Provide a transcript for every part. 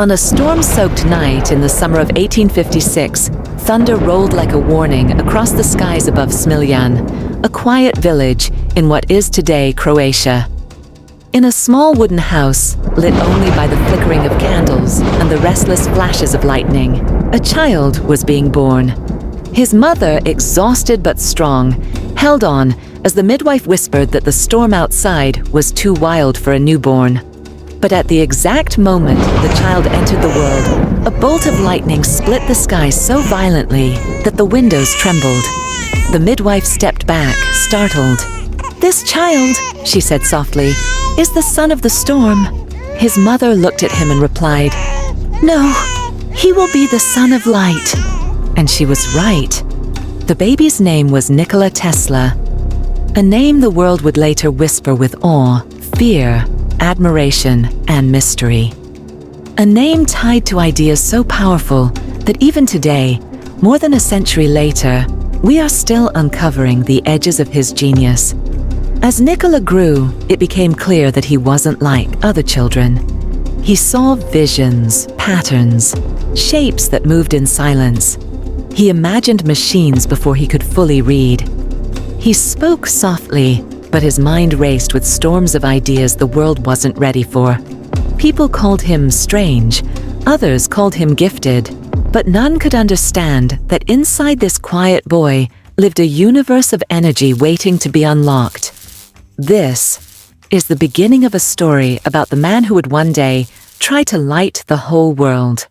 On a storm-soaked night in the summer of 1856, thunder rolled like a warning across the skies above Smiljan, a quiet village in what is today Croatia. In a small wooden house, lit only by the flickering of candles and the restless flashes of lightning, a child was being born. His mother, exhausted but strong, held on as the midwife whispered that the storm outside was too wild for a newborn. But at the exact moment the child entered the world, a bolt of lightning split the sky so violently that the windows trembled. The midwife stepped back, startled. "This child," she said softly, "is the son of the storm." His mother looked at him and replied, "No, he will be the son of light." And she was right. The baby's name was Nikola Tesla, a name the world would later whisper with awe, fear, admiration, and mystery. A name tied to ideas so powerful that even today, more than a century later, we are still uncovering the edges of his genius. As Nikola grew, it became clear that he wasn't like other children. He saw visions, patterns, shapes that moved in silence. He imagined machines before he could fully read. He spoke softly, but his mind raced with storms of ideas the world wasn't ready for. People called him strange, others called him gifted, but none could understand that inside this quiet boy lived a universe of energy waiting to be unlocked. This is the beginning of a story about the man who would one day try to light the whole world.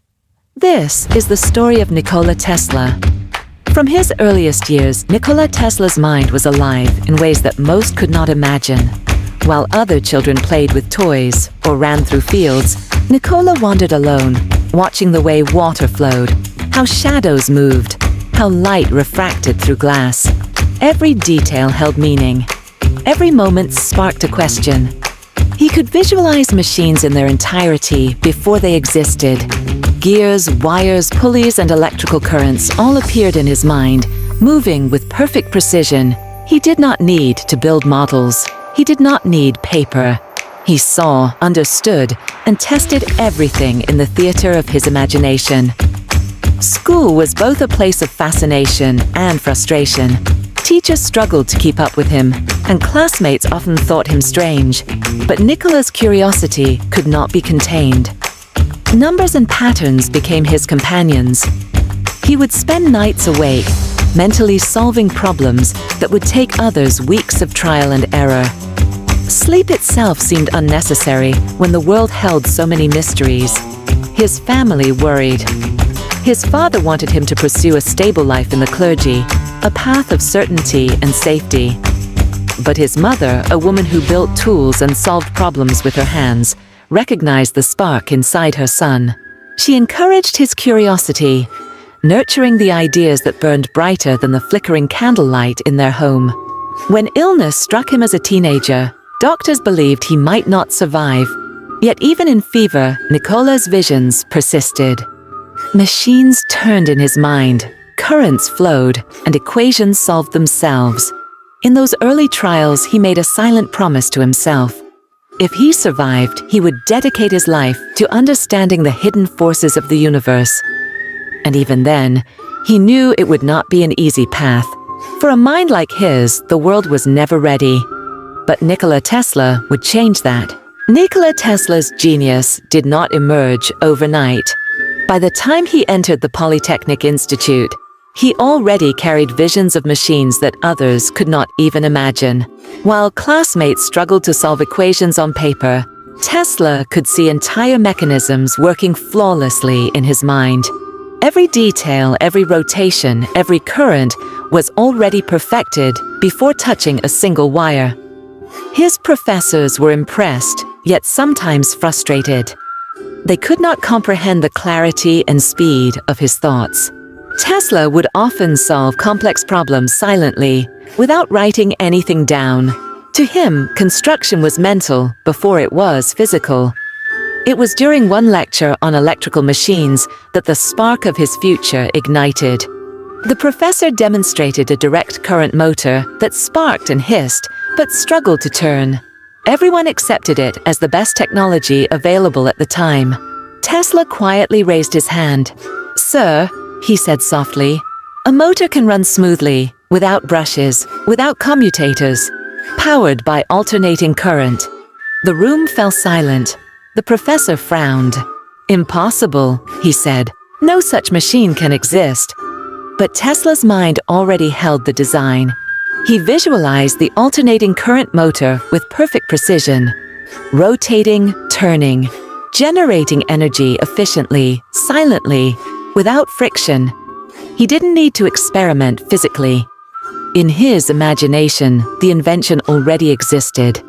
This is the story of Nikola Tesla. From his earliest years, Nikola Tesla's mind was alive in ways that most could not imagine. While other children played with toys or ran through fields, Nikola wandered alone, watching the way water flowed, how shadows moved, how light refracted through glass. Every detail held meaning. Every moment sparked a question. He could visualize machines in their entirety before they existed. Gears, wires, pulleys, and electrical currents all appeared in his mind, moving with perfect precision. He did not need to build models. He did not need paper. He saw, understood, and tested everything in the theater of his imagination. School was both a place of fascination and frustration. Teachers struggled to keep up with him, and classmates often thought him strange. But Nikola's curiosity could not be contained. Numbers and patterns became his companions. He would spend nights awake, mentally solving problems that would take others weeks of trial and error. Sleep itself seemed unnecessary when the world held so many mysteries. His family worried. His father wanted him to pursue a stable life in the clergy, a path of certainty and safety. But his mother, a woman who built tools and solved problems with her hands, recognized the spark inside her son. She encouraged his curiosity, nurturing the ideas that burned brighter than the flickering candlelight in their home. When illness struck him as a teenager, doctors believed he might not survive. Yet even in fever, Nikola's visions persisted. Machines turned in his mind, currents flowed, and equations solved themselves. In those early trials, he made a silent promise to himself. If he survived, he would dedicate his life to understanding the hidden forces of the universe. And even then, he knew it would not be an easy path. For a mind like his, the world was never ready. But Nikola Tesla would change that. Nikola Tesla's genius did not emerge overnight. By the time he entered the Polytechnic Institute, he already carried visions of machines that others could not even imagine. While classmates struggled to solve equations on paper, Tesla could see entire mechanisms working flawlessly in his mind. Every detail, every rotation, every current was already perfected before touching a single wire. His professors were impressed, yet sometimes frustrated. They could not comprehend the clarity and speed of his thoughts. Tesla would often solve complex problems silently, without writing anything down. To him, construction was mental before it was physical. It was during one lecture on electrical machines that the spark of his future ignited. The professor demonstrated a direct current motor that sparked and hissed, but struggled to turn. Everyone accepted it as the best technology available at the time. Tesla quietly raised his hand. "Sir," he said softly, "a motor can run smoothly, without brushes, without commutators, powered by alternating current." The room fell silent. The professor frowned. "Impossible," he said. "No such machine can exist." But Tesla's mind already held the design. He visualized the alternating current motor with perfect precision, rotating, turning, generating energy efficiently, silently, without friction. He didn't need to experiment physically. In his imagination, the invention already existed.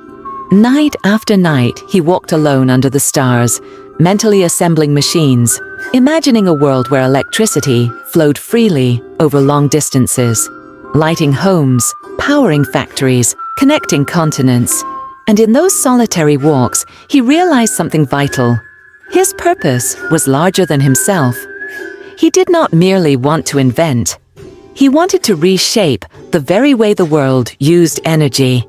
Night after night, he walked alone under the stars, mentally assembling machines, imagining a world where electricity flowed freely over long distances, lighting homes, powering factories, connecting continents. And in those solitary walks, he realized something vital. His purpose was larger than himself. He did not merely want to invent. He wanted to reshape the very way the world used energy.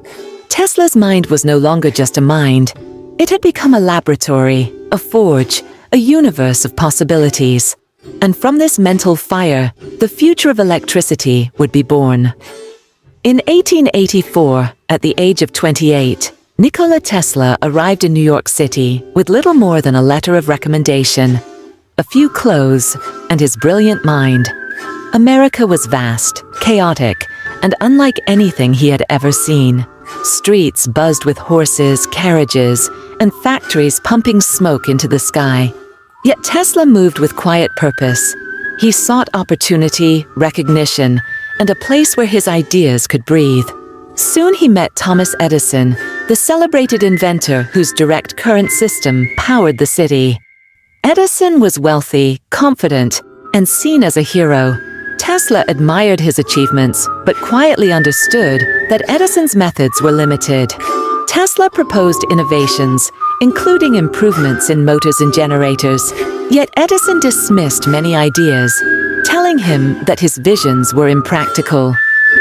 Tesla's mind was no longer just a mind. It had become a laboratory, a forge, a universe of possibilities. And from this mental fire, the future of electricity would be born. In 1884, at the age of 28, Nikola Tesla arrived in New York City with little more than a letter of recommendation, a few clothes, and his brilliant mind. America was vast, chaotic, and unlike anything he had ever seen. Streets buzzed with horses, carriages, and factories pumping smoke into the sky. Yet Tesla moved with quiet purpose. He sought opportunity, recognition, and a place where his ideas could breathe. Soon he met Thomas Edison, the celebrated inventor whose direct current system powered the city. Edison was wealthy, confident, and seen as a hero. Tesla admired his achievements, but quietly understood that Edison's methods were limited. Tesla proposed innovations, including improvements in motors and generators. Yet Edison dismissed many ideas, telling him that his visions were impractical.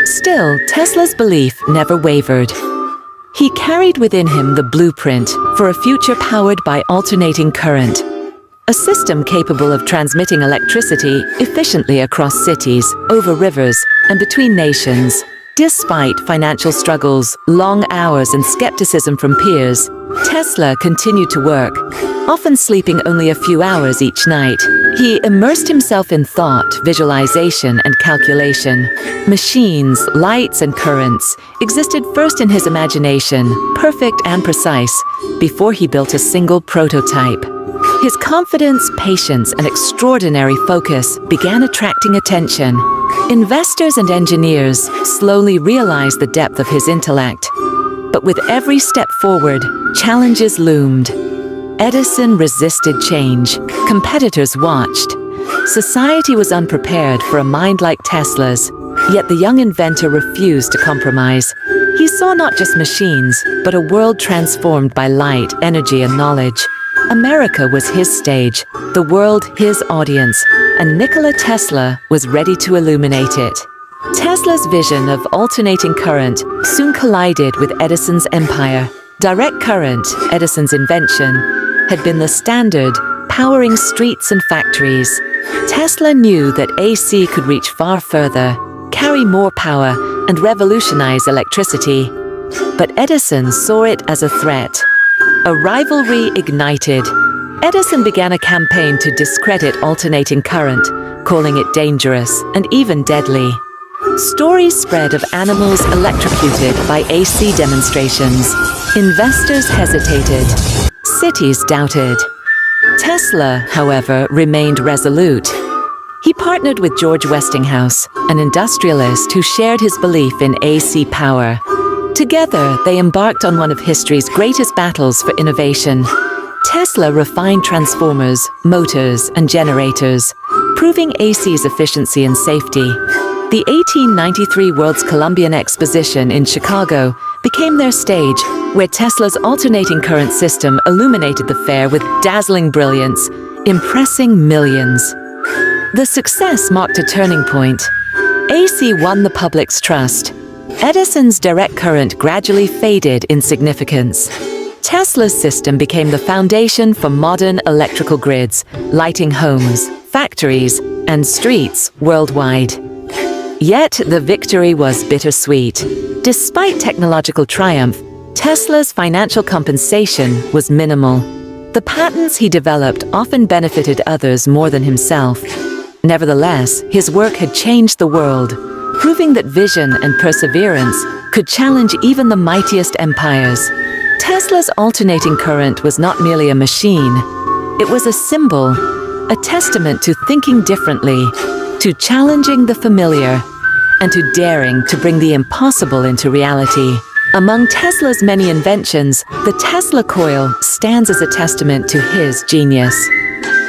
Still, Tesla's belief never wavered. He carried within him the blueprint for a future powered by alternating current, a system capable of transmitting electricity efficiently across cities, over rivers, and between nations. Despite financial struggles, long hours, and skepticism from peers, Tesla continued to work, often sleeping only a few hours each night. He immersed himself in thought, visualization, and calculation. Machines, lights, and currents existed first in his imagination, perfect and precise, before he built a single prototype. His confidence, patience, and extraordinary focus began attracting attention. Investors and engineers slowly realized the depth of his intellect. But with every step forward, challenges loomed. Edison resisted change. Competitors watched. Society was unprepared for a mind like Tesla's, yet the young inventor refused to compromise. He saw not just machines, but a world transformed by light, energy, and knowledge. America was his stage, the world his audience, and Nikola Tesla was ready to illuminate it. Tesla's vision of alternating current soon collided with Edison's empire. Direct current, Edison's invention, had been the standard, powering streets and factories. Tesla knew that AC could reach far further, carry more power, and revolutionize electricity. But Edison saw it as a threat. A rivalry ignited. Edison began a campaign to discredit alternating current, calling it dangerous and even deadly. Stories spread of animals electrocuted by AC demonstrations. Investors hesitated. Cities doubted. Tesla, however, remained resolute. He partnered with George Westinghouse, an industrialist who shared his belief in AC power. Together, they embarked on one of history's greatest battles for innovation. Tesla refined transformers, motors, and generators, proving AC's efficiency and safety. The 1893 World's Columbian Exposition in Chicago became their stage, where Tesla's alternating current system illuminated the fair with dazzling brilliance, impressing millions. The success marked a turning point. AC won the public's trust. Edison's direct current gradually faded in significance. Tesla's system became the foundation for modern electrical grids, lighting homes, factories, and streets worldwide. Yet the victory was bittersweet. Despite technological triumph, Tesla's financial compensation was minimal. The patents he developed often benefited others more than himself. Nevertheless, his work had changed the world, proving that vision and perseverance could challenge even the mightiest empires. Tesla's alternating current was not merely a machine. It was a symbol, a testament to thinking differently, to challenging the familiar, and to daring to bring the impossible into reality. Among Tesla's many inventions, the Tesla coil stands as a testament to his genius.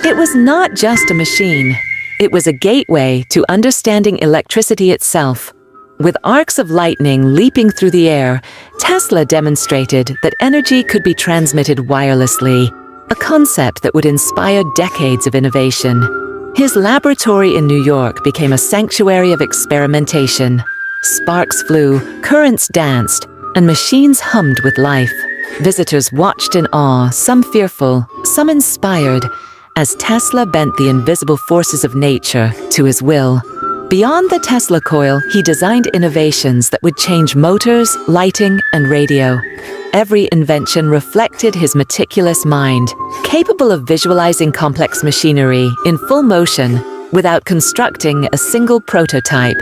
It was not just a machine. It was a gateway to understanding electricity itself. With arcs of lightning leaping through the air, Tesla demonstrated that energy could be transmitted wirelessly, a concept that would inspire decades of innovation. His laboratory in New York became a sanctuary of experimentation. Sparks flew, currents danced, and machines hummed with life. Visitors watched in awe, some fearful, some inspired, as Tesla bent the invisible forces of nature to his will. Beyond the Tesla coil, he designed innovations that would change motors, lighting, and radio. Every invention reflected his meticulous mind, capable of visualizing complex machinery in full motion without constructing a single prototype.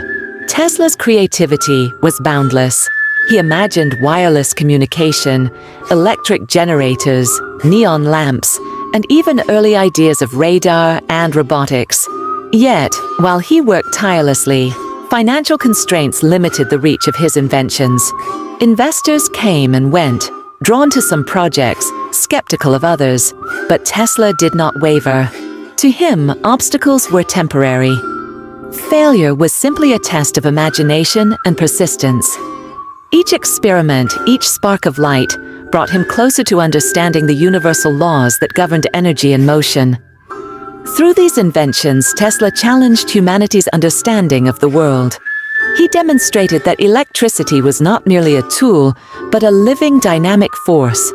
Tesla's creativity was boundless. He imagined wireless communication, electric generators, neon lamps, and even early ideas of radar and robotics. Yet, while he worked tirelessly, financial constraints limited the reach of his inventions. Investors came and went, drawn to some projects, skeptical of others, but Tesla did not waver. To him, obstacles were temporary. Failure was simply a test of imagination and persistence. Each experiment, each spark of light, brought him closer to understanding the universal laws that governed energy and motion. Through these inventions, Tesla challenged humanity's understanding of the world. He demonstrated that electricity was not merely a tool, but a living dynamic force,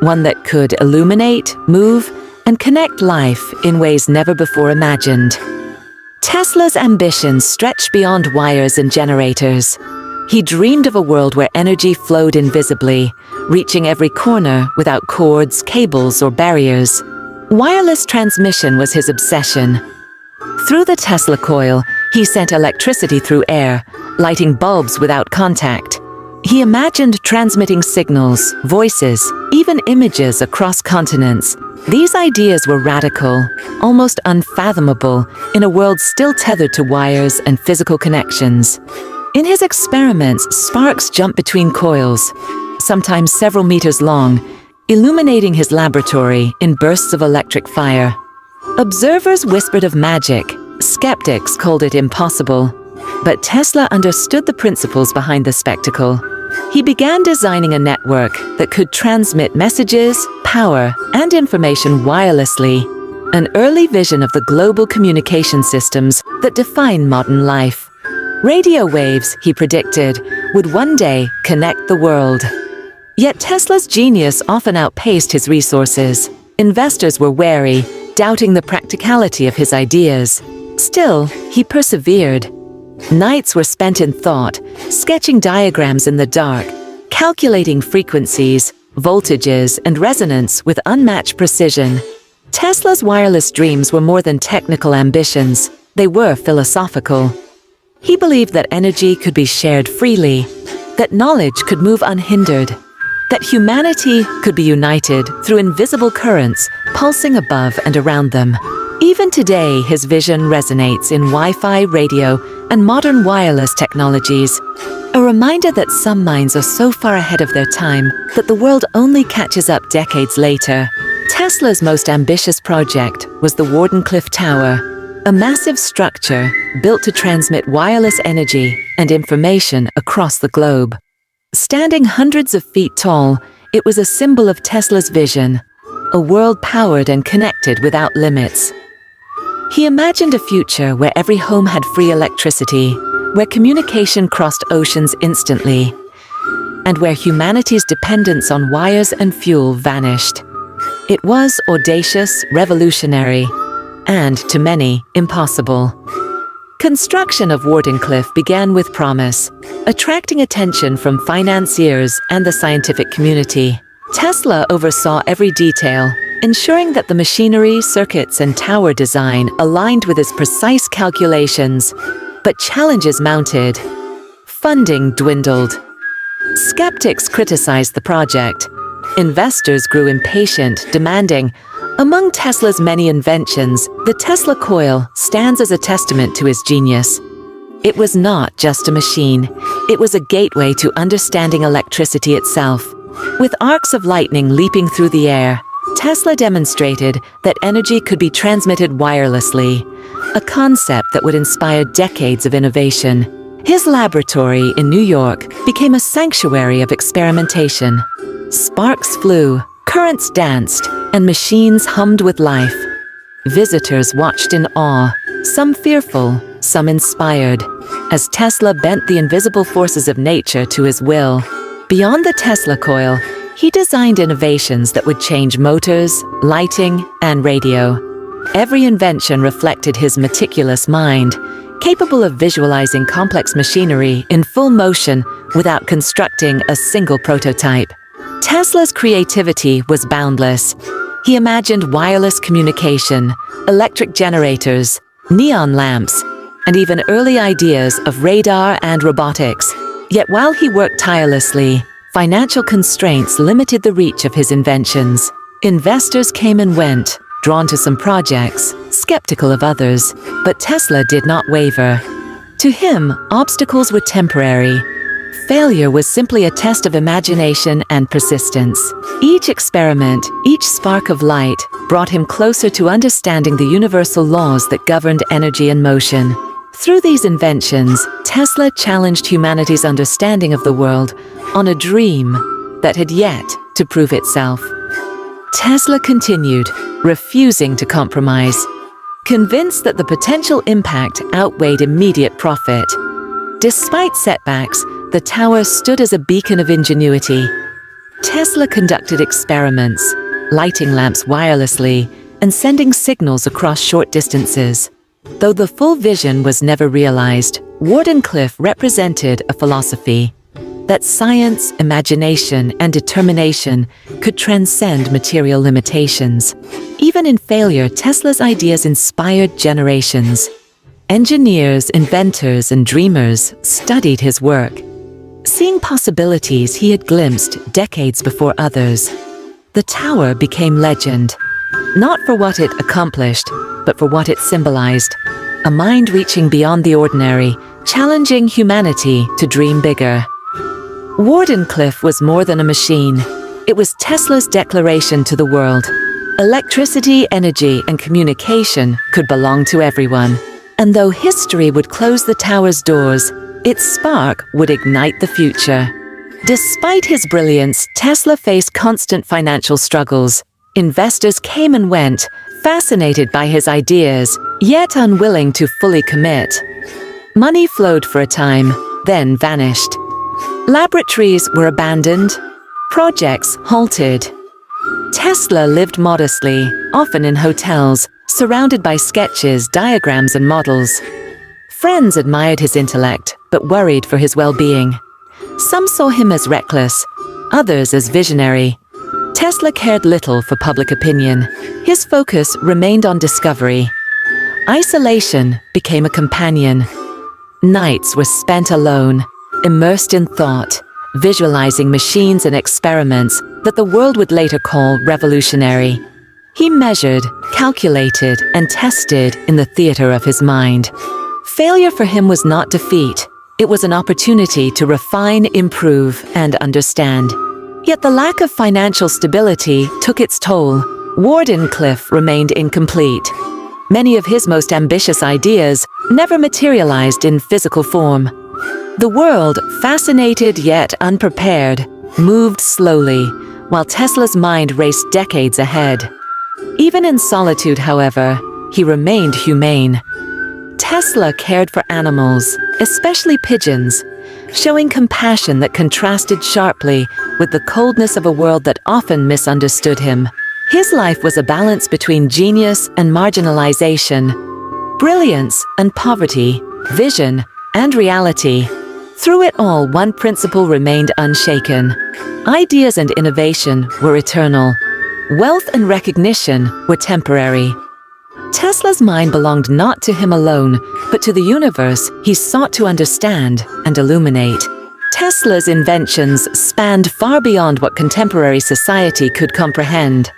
one that could illuminate, move, and connect life in ways never before imagined. Tesla's ambitions stretched beyond wires and generators. He dreamed of a world where energy flowed invisibly, reaching every corner without cords, cables, or barriers. Wireless transmission was his obsession. Through the Tesla coil, he sent electricity through air, lighting bulbs without contact. He imagined transmitting signals, voices, even images across continents. These ideas were radical, almost unfathomable, in a world still tethered to wires and physical connections. In his experiments, sparks jumped between coils, sometimes several meters long, illuminating his laboratory in bursts of electric fire. Observers whispered of magic. Skeptics called it impossible. But Tesla understood the principles behind the spectacle. He began designing a network that could transmit messages, power, and information wirelessly, an early vision of the global communication systems that define modern life. Radio waves, he predicted, would one day connect the world. Yet Tesla's genius often outpaced his resources. Investors were wary, doubting the practicality of his ideas. Still, he persevered. Nights were spent in thought, sketching diagrams in the dark, calculating frequencies, voltages, and resonance with unmatched precision. Tesla's wireless dreams were more than technical ambitions. They were philosophical. He believed that energy could be shared freely, that knowledge could move unhindered, that humanity could be united through invisible currents pulsing above and around them. Even today, his vision resonates in Wi-Fi, radio, and modern wireless technologies, a reminder that some minds are so far ahead of their time that the world only catches up decades later. Tesla's most ambitious project was the Wardenclyffe Tower, a massive structure built to transmit wireless energy and information across the globe. Standing hundreds of feet tall, it was a symbol of Tesla's vision, a world powered and connected without limits. He imagined a future where every home had free electricity, where communication crossed oceans instantly. and where humanity's dependence on wires and fuel vanished. It was audacious, revolutionary, and, to many, impossible. Construction of Wardenclyffe began with promise, attracting attention from financiers and the scientific community. Tesla oversaw every detail, ensuring that the machinery, circuits, and tower design aligned with his precise calculations. But challenges mounted. Funding dwindled. Skeptics criticized the project. Investors grew impatient, demanding, among Tesla's many inventions, the Tesla coil stands as a testament to his genius. It was not just a machine. It was a gateway to understanding electricity itself. With arcs of lightning leaping through the air, Tesla demonstrated that energy could be transmitted wirelessly, a concept that would inspire decades of innovation. His laboratory in New York became a sanctuary of experimentation. Sparks flew, currents danced, and machines hummed with life. Visitors watched in awe, some fearful, some inspired, as Tesla bent the invisible forces of nature to his will. Beyond the Tesla coil, he designed innovations that would change motors, lighting, and radio. Every invention reflected his meticulous mind, capable of visualizing complex machinery in full motion without constructing a single prototype. Tesla's creativity was boundless. He imagined wireless communication, electric generators, neon lamps, and even early ideas of radar and robotics. Yet while he worked tirelessly, financial constraints limited the reach of his inventions. Investors came and went, drawn to some projects, skeptical of others, but Tesla did not waver. To him, obstacles were temporary. Failure was simply a test of imagination and persistence. Each experiment, each spark of light, brought him closer to understanding the universal laws that governed energy and motion. Through these inventions, Tesla challenged humanity's understanding of the world on a dream that had yet to prove itself. Tesla continued, refusing to compromise, convinced that the potential impact outweighed immediate profit. Despite setbacks, the tower stood as a beacon of ingenuity. Tesla conducted experiments, lighting lamps wirelessly and sending signals across short distances. Though the full vision was never realized, Wardenclyffe represented a philosophy that science, imagination, and determination could transcend material limitations. Even in failure, Tesla's ideas inspired generations. Engineers, inventors, and dreamers studied his work, seeing possibilities he had glimpsed decades before others. The tower became legend, not for what it accomplished, but for what it symbolized. A mind reaching beyond the ordinary, challenging humanity to dream bigger. Wardenclyffe was more than a machine. It was Tesla's declaration to the world. Electricity, energy, and communication could belong to everyone. And though history would close the tower's doors, its spark would ignite the future. Despite his brilliance, Tesla faced constant financial struggles. Investors came and went, fascinated by his ideas, yet unwilling to fully commit. Money flowed for a time, then vanished. Laboratories were abandoned, projects halted. Tesla lived modestly, often in hotels, surrounded by sketches, diagrams, and models. Friends admired his intellect, but worried for his well-being. Some saw him as reckless, others as visionary. Tesla cared little for public opinion. His focus remained on discovery. Isolation became a companion. Nights were spent alone, immersed in thought, visualizing machines and experiments that the world would later call revolutionary. He measured, calculated, and tested in the theater of his mind. Failure for him was not defeat. It was an opportunity to refine, improve, and understand. Yet the lack of financial stability took its toll. Wardenclyffe remained incomplete. Many of his most ambitious ideas never materialized in physical form. The world, fascinated yet unprepared, moved slowly, while Tesla's mind raced decades ahead. Even in solitude, however, he remained humane. Tesla cared for animals, especially pigeons, showing compassion that contrasted sharply with the coldness of a world that often misunderstood him. His life was a balance between genius and marginalization, brilliance and poverty, vision and reality. Through it all, one principle remained unshaken. Ideas and innovation were eternal. Wealth and recognition were temporary. Tesla's mind belonged not to him alone, but to the universe he sought to understand and illuminate. Tesla's inventions spanned far beyond what contemporary society could comprehend.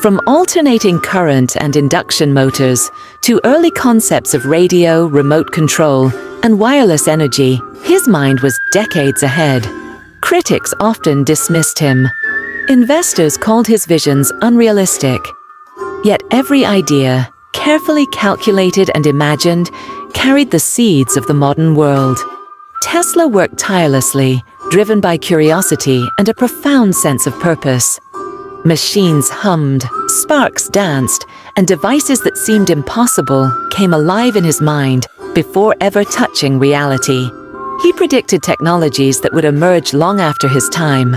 From alternating current and induction motors to early concepts of radio, remote control, and wireless energy, his mind was decades ahead. Critics often dismissed him. Investors called his visions unrealistic. Yet every idea, carefully calculated and imagined, carried the seeds of the modern world. Tesla worked tirelessly, driven by curiosity and a profound sense of purpose. Machines hummed, sparks danced, and devices that seemed impossible came alive in his mind before ever touching reality. He predicted technologies that would emerge long after his time: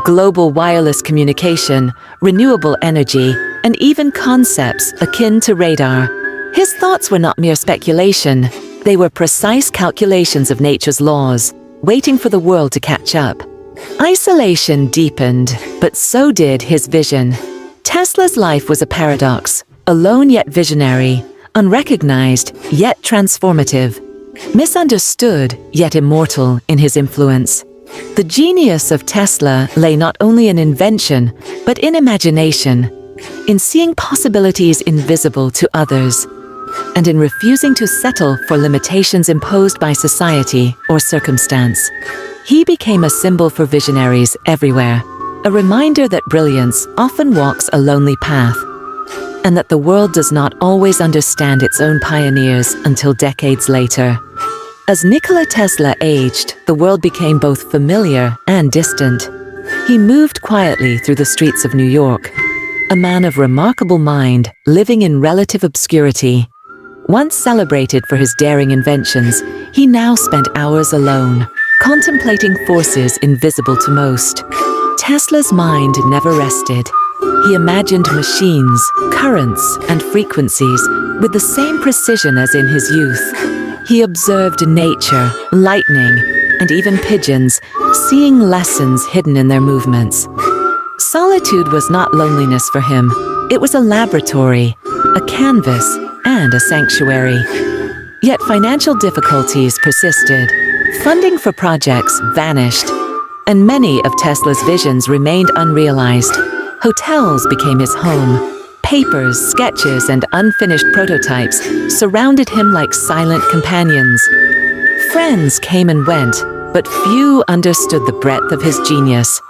global wireless communication, renewable energy, and even concepts akin to radar. His thoughts were not mere speculation. They were precise calculations of nature's laws, waiting for the world to catch up. Isolation deepened, but so did his vision. Tesla's life was a paradox, alone yet visionary, unrecognized yet transformative, misunderstood yet immortal in his influence. The genius of Tesla lay not only in invention, but in imagination, in seeing possibilities invisible to others, and in refusing to settle for limitations imposed by society or circumstance. He became a symbol for visionaries everywhere, a reminder that brilliance often walks a lonely path, and that the world does not always understand its own pioneers until decades later. As Nikola Tesla aged, the world became both familiar and distant. He moved quietly through the streets of New York, a man of remarkable mind, living in relative obscurity. Once celebrated for his daring inventions, he now spent hours alone, contemplating forces invisible to most. Tesla's mind never rested. He imagined machines, currents, and frequencies with the same precision as in his youth. He observed nature, lightning, and even pigeons, seeing lessons hidden in their movements. Solitude was not loneliness for him. It was a laboratory, a canvas, and a sanctuary. Yet financial difficulties persisted. Funding for projects vanished, and many of Tesla's visions remained unrealized. Hotels became his home. Papers, sketches, and unfinished prototypes surrounded him like silent companions. Friends came and went, but few understood the breadth of his genius.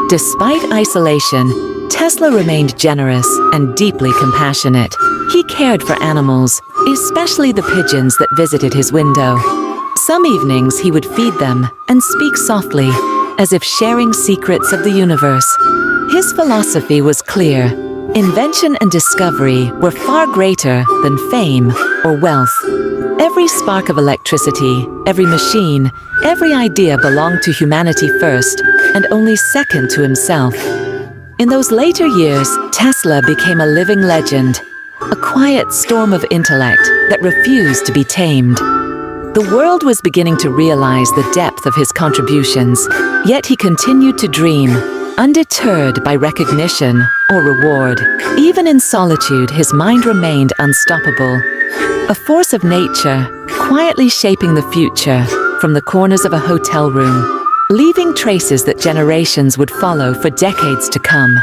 Despite isolation, Tesla remained generous and deeply compassionate. He cared for animals, especially the pigeons that visited his window. Some evenings he would feed them and speak softly, as if sharing secrets of the universe. His philosophy was clear. Invention and discovery were far greater than fame or wealth. Every spark of electricity, every machine, every idea belonged to humanity first, and only second to himself. In those later years, Tesla became a living legend, a quiet storm of intellect that refused to be tamed. The world was beginning to realize the depth of his contributions, yet he continued to dream, undeterred by recognition or reward. Even in solitude, his mind remained unstoppable, a force of nature, quietly shaping the future from the corners of a hotel room, leaving traces that generations would follow for decades to come.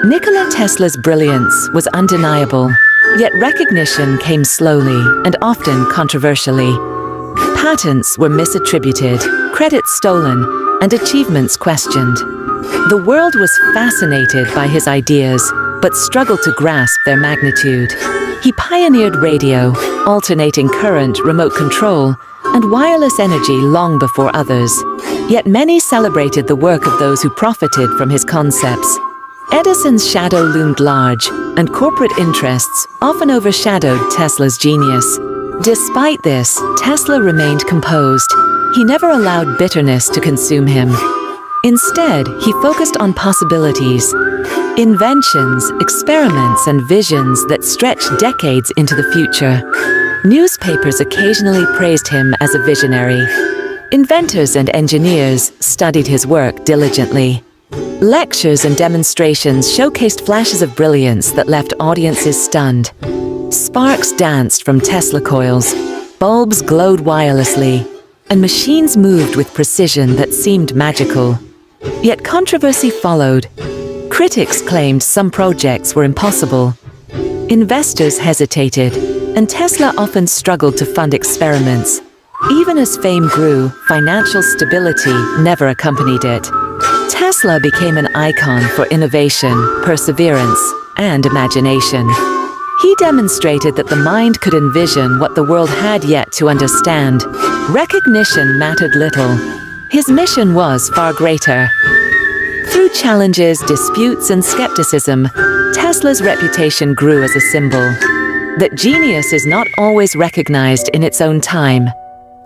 Nikola Tesla's brilliance was undeniable, yet recognition came slowly and often controversially. Patents were misattributed, credit stolen, and achievements questioned. The world was fascinated by his ideas, but struggled to grasp their magnitude. He pioneered radio, alternating current, remote control, and wireless energy long before others. Yet many celebrated the work of those who profited from his concepts. Edison's shadow loomed large, and corporate interests often overshadowed Tesla's genius. Despite this, Tesla remained composed. He never allowed bitterness to consume him. Instead, he focused on possibilities, inventions, experiments, and visions that stretched decades into the future. Newspapers occasionally praised him as a visionary. Inventors and engineers studied his work diligently. Lectures and demonstrations showcased flashes of brilliance that left audiences stunned. Sparks danced from Tesla coils, bulbs glowed wirelessly, and machines moved with precision that seemed magical. Yet controversy followed. Critics claimed some projects were impossible. Investors hesitated, and Tesla often struggled to fund experiments. Even as fame grew, financial stability never accompanied it. Tesla became an icon for innovation, perseverance, and imagination. He demonstrated that the mind could envision what the world had yet to understand. Recognition mattered little. His mission was far greater. Through challenges, disputes, and skepticism, Tesla's reputation grew as a symbol that genius is not always recognized in its own time,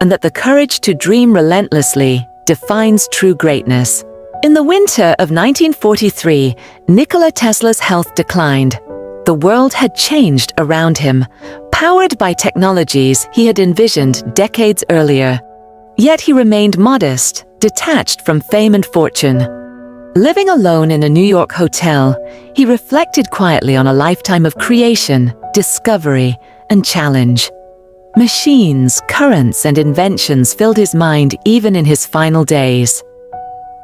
and that the courage to dream relentlessly defines true greatness. In the winter of 1943, Nikola Tesla's health declined. The world had changed around him, powered by technologies he had envisioned decades earlier. Yet he remained modest, detached from fame and fortune. Living alone in a New York hotel, he reflected quietly on a lifetime of creation, discovery, and challenge. Machines, currents, and inventions filled his mind even in his final days.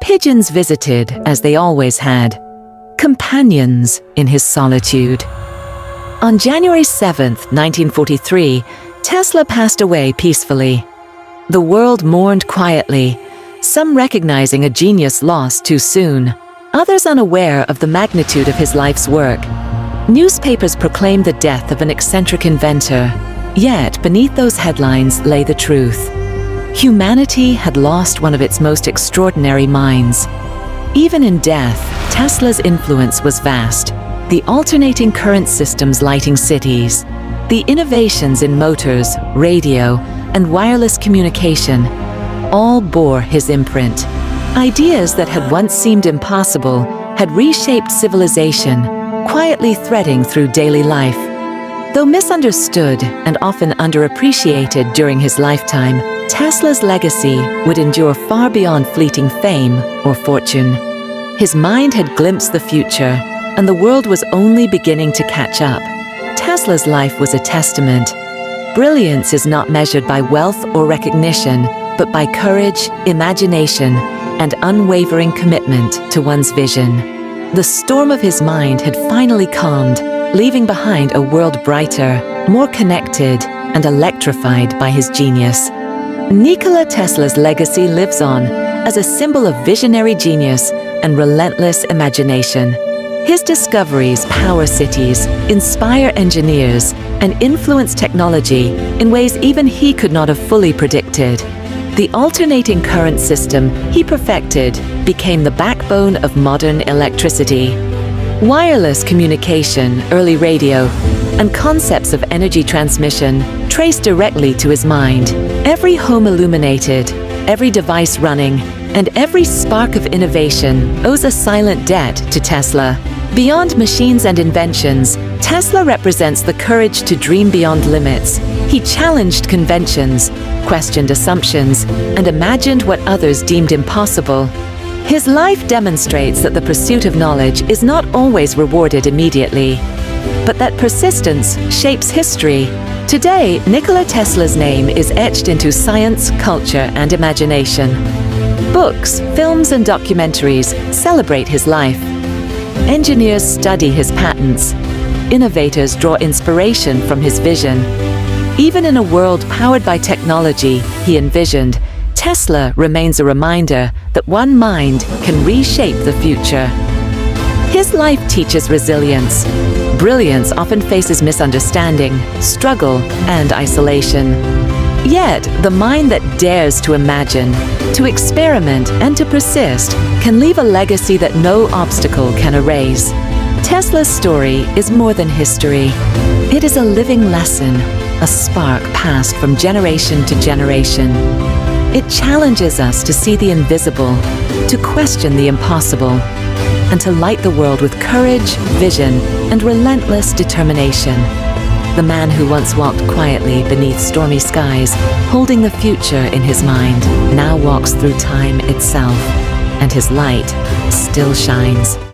Pigeons visited, as they always had, companions in his solitude. On January 7, 1943, Tesla passed away peacefully. The world mourned quietly, some recognizing a genius lost too soon, others unaware of the magnitude of his life's work. Newspapers proclaimed the death of an eccentric inventor, yet beneath those headlines lay the truth. Humanity had lost one of its most extraordinary minds. Even in death, Tesla's influence was vast. The alternating current systems lighting cities, the innovations in motors, radio, and wireless communication, all bore his imprint. Ideas that had once seemed impossible had reshaped civilization, quietly threading through daily life. Though misunderstood and often underappreciated during his lifetime, Tesla's legacy would endure far beyond fleeting fame or fortune. His mind had glimpsed the future, and the world was only beginning to catch up. Tesla's life was a testament. Brilliance is not measured by wealth or recognition, but by courage, imagination, and unwavering commitment to one's vision. The storm of his mind had finally calmed, leaving behind a world brighter, more connected, and electrified by his genius. Nikola Tesla's legacy lives on as a symbol of visionary genius and relentless imagination. His discoveries power cities, inspire engineers, and influence technology in ways even he could not have fully predicted. The alternating current system he perfected became the backbone of modern electricity. Wireless communication, early radio, and concepts of energy transmission trace directly to his mind. Every home illuminated, every device running, and every spark of innovation owes a silent debt to Tesla. Beyond machines and inventions, Tesla represents the courage to dream beyond limits. He challenged conventions, questioned assumptions, and imagined what others deemed impossible. His life demonstrates that the pursuit of knowledge is not always rewarded immediately, but that persistence shapes history. Today, Nikola Tesla's name is etched into science, culture, and imagination. Books, films, and documentaries celebrate his life. Engineers study his patents. Innovators draw inspiration from his vision. Even in a world powered by technology he envisioned, Tesla remains a reminder that one mind can reshape the future. His life teaches resilience. Brilliance often faces misunderstanding, struggle, and isolation. Yet, the mind that dares to imagine, to experiment, and to persist can leave a legacy that no obstacle can erase. Tesla's story is more than history. It is a living lesson, a spark passed from generation to generation. It challenges us to see the invisible, to question the impossible, and to light the world with courage, vision, and relentless determination. The man who once walked quietly beneath stormy skies, holding the future in his mind, now walks through time itself, and his light still shines.